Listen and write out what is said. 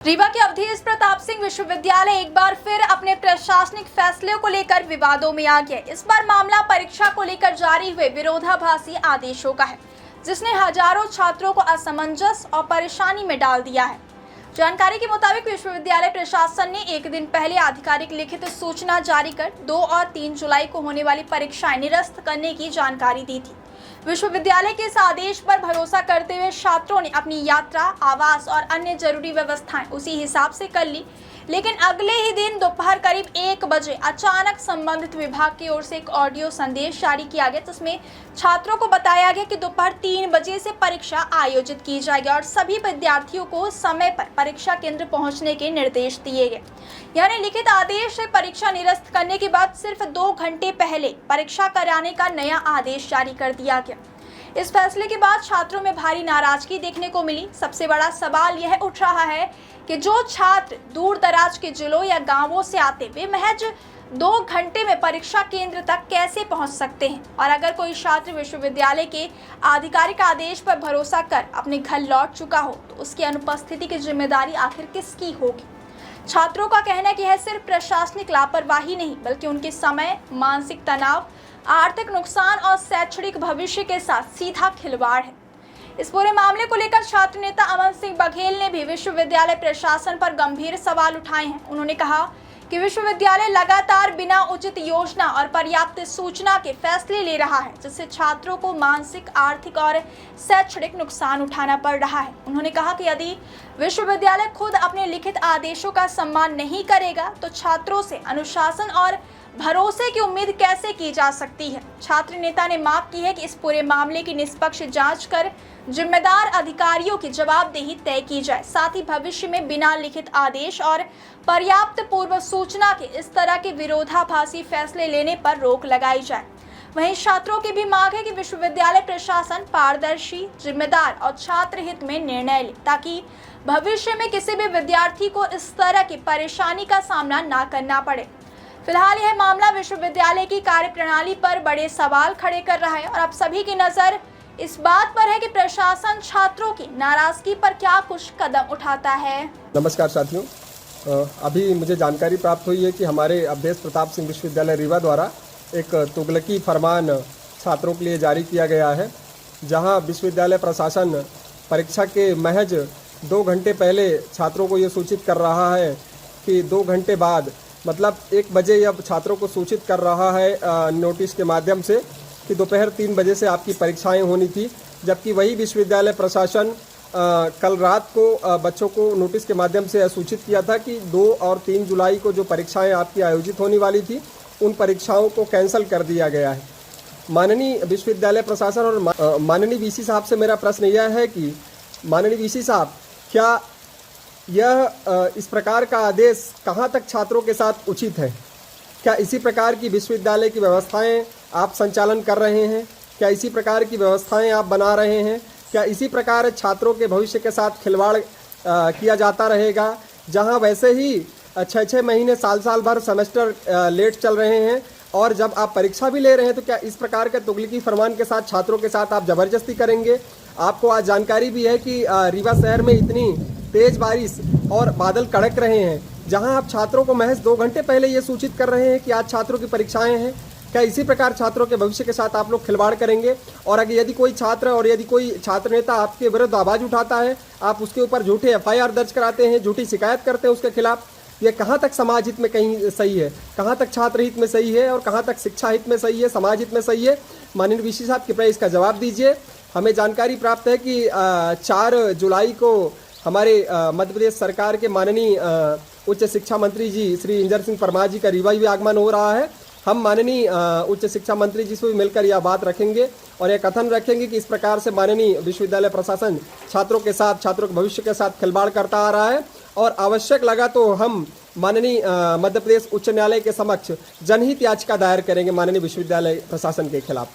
रीवा के अवधेश प्रताप सिंह विश्वविद्यालय एक बार फिर अपने प्रशासनिक फैसले को लेकर विवादों में आ गया। इस बार मामला परीक्षा को लेकर जारी हुए विरोधाभासी आदेशों का है, जिसने हजारों छात्रों को असमंजस और परेशानी में डाल दिया है। जानकारी के मुताबिक विश्वविद्यालय प्रशासन ने एक दिन पहले आधिकारिक लिखित सूचना जारी कर 2 और 3 जुलाई को होने वाली परीक्षाएं निरस्त करने की जानकारी दी थी। विश्वविद्यालय के इस आदेश पर भरोसा करते हुए छात्रों ने अपनी यात्रा, आवास और अन्य जरूरी व्यवस्थाएं उसी हिसाब से कर ली, लेकिन अगले ही दिन दोपहर करीब 1 बजे अचानक संबंधित विभाग की ओर से एक ऑडियो संदेश जारी किया गया, जिसमें छात्रों को बताया गया कि दोपहर 3 बजे से परीक्षा आयोजित की जाएगी और सभी विद्यार्थियों को समय पर परीक्षा केंद्र पहुंचने के निर्देश दिए गए। यानी लिखित आदेश से परीक्षा निरस्त करने के बाद सिर्फ 2 घंटे पहले परीक्षा कराने का नया आदेश जारी कर दिया गया। इस फैसले के बाद छात्रों में भारी नाराजगी देखने को मिली। सबसे बड़ा सवाल यह उठ रहा है कि जो छात्र दूर दराज के जिलों या गांवों से आते, वे महज 2 घंटे में परीक्षा केंद्र तक कैसे पहुंच सकते हैं, और अगर कोई छात्र विश्वविद्यालय के आधिकारिक आदेश पर भरोसा कर अपने घर लौट चुका हो, तो उसकी अनुपस्थिति की जिम्मेदारी आखिर किसकी होगी? छात्रों का कहना है कि यह सिर्फ प्रशासनिक लापरवाही नहीं, बल्कि उनके समय, मानसिक तनाव, आर्थिक नुकसान और शैक्षणिक भविष्य के साथ सीधा खिलवाड़ है। इस पूरे मामले को लेकर छात्र नेता अमन सिंह बघेल ने भी विश्वविद्यालय प्रशासन पर गंभीर सवाल उठाए हैं। उन्होंने कहा कि विश्वविद्यालय लगातार बिना उचित योजना और पर्याप्त सूचना के फैसले ले रहा है, जिससे छात्रों को मानसिक, आर्थिक और शैक्षणिक नुकसान उठाना पड़ रहा है। उन्होंने कहा कि यदि विश्वविद्यालय खुद अपने लिखित आदेशों का सम्मान नहीं करेगा, तो छात्रों से अनुशासन और भरोसे की उम्मीद कैसे की जा सकती है। छात्र नेता ने मांग की है कि इस पूरे मामले की निष्पक्ष जांच कर जिम्मेदार अधिकारियों की जवाबदेही तय की जाए। साथ ही भविष्य में बिना लिखित आदेश और पर्याप्त पूर्व सूचना के इस तरह के विरोधाभासी फैसले लेने पर रोक लगाई जाए। वहीं छात्रों की भी मांग है कि विश्वविद्यालय प्रशासन पारदर्शी, जिम्मेदार और छात्र हित में निर्णय ले, ताकि भविष्य में किसी भी विद्यार्थी को इस तरह की परेशानी का सामना न करना पड़े। फिलहाल यह मामला विश्वविद्यालय की कार्यप्रणाली पर बड़े सवाल खड़े कर रहा है और अब सभी की नजर इस बात पर है कि प्रशासन छात्रों की नाराजगी पर क्या कुछ कदम उठाता है। नमस्कार साथियों, अभी मुझे जानकारी प्राप्त हुई है कि हमारे अवधेश प्रताप सिंह विश्वविद्यालय रीवा द्वारा एक तुगलकी फरमान छात्रों के लिए जारी किया गया है, जहां विश्वविद्यालय प्रशासन परीक्षा के महज 2 घंटे पहले छात्रों को ये सूचित कर रहा है कि 2 घंटे बाद, मतलब 1 बजे अब छात्रों को सूचित कर रहा है नोटिस के माध्यम से कि दोपहर 3 बजे से आपकी परीक्षाएं होनी थी, जबकि वही विश्वविद्यालय प्रशासन कल रात को बच्चों को नोटिस के माध्यम से सूचित किया था कि 2 और 3 जुलाई को जो परीक्षाएं आपकी आयोजित होने वाली थी, उन परीक्षाओं को कैंसिल कर दिया गया है। माननीय विश्वविद्यालय प्रशासन और माननीय वीसी साहब से मेरा प्रश्न यह है कि माननीय वीसी साहब, क्या यह इस प्रकार का आदेश कहाँ तक छात्रों के साथ उचित है? क्या इसी प्रकार की विश्वविद्यालय की व्यवस्थाएं आप संचालन कर रहे हैं? क्या इसी प्रकार की व्यवस्थाएं आप बना रहे हैं? क्या इसी प्रकार छात्रों के भविष्य के साथ खिलवाड़ किया जाता रहेगा, जहां वैसे ही 6-6 महीने, साल भर सेमेस्टर लेट चल रहे हैं, और जब आप परीक्षा भी ले रहे हैं तो क्या इस प्रकार के तुगलकी फरमान के साथ छात्रों के साथ आप जबरदस्ती करेंगे? आपको आज जानकारी भी है कि रीवा शहर में इतनी तेज बारिश और बादल कड़क रहे हैं, जहां आप छात्रों को महज 2 घंटे पहले ये सूचित कर रहे हैं कि आज छात्रों की परीक्षाएं हैं। क्या इसी प्रकार छात्रों के भविष्य के साथ आप लोग खिलवाड़ करेंगे? और अगर यदि कोई छात्र और यदि कोई छात्र नेता आपके विरुद्ध आवाज उठाता है, आप उसके ऊपर झूठे FIR दर्ज कराते हैं, झूठी शिकायत करते हैं उसके खिलाफ, ये कहाँ तक समाज हित में कहीं सही है, कहाँ तक छात्र हित में सही है और कहाँ तक शिक्षा हित में सही है, समाज हित में सही है? माननीय वीसी साहब, कृपया इसका जवाब दीजिए। हमें जानकारी प्राप्त है कि 4 जुलाई को हमारे मध्य प्रदेश सरकार के माननीय उच्च शिक्षा मंत्री जी श्री इंदर सिंह परमार जी का रीवा भी आगमन हो रहा है। हम माननीय उच्च शिक्षा मंत्री जी से भी मिलकर यह बात रखेंगे और यह कथन रखेंगे कि इस प्रकार से माननीय विश्वविद्यालय प्रशासन छात्रों के साथ, छात्रों के भविष्य के साथ खिलवाड़ करता आ रहा है, और आवश्यक लगा तो हम माननीय मध्य प्रदेश उच्च न्यायालय के समक्ष जनहित याचिका दायर करेंगे माननीय विश्वविद्यालय प्रशासन के खिलाफ।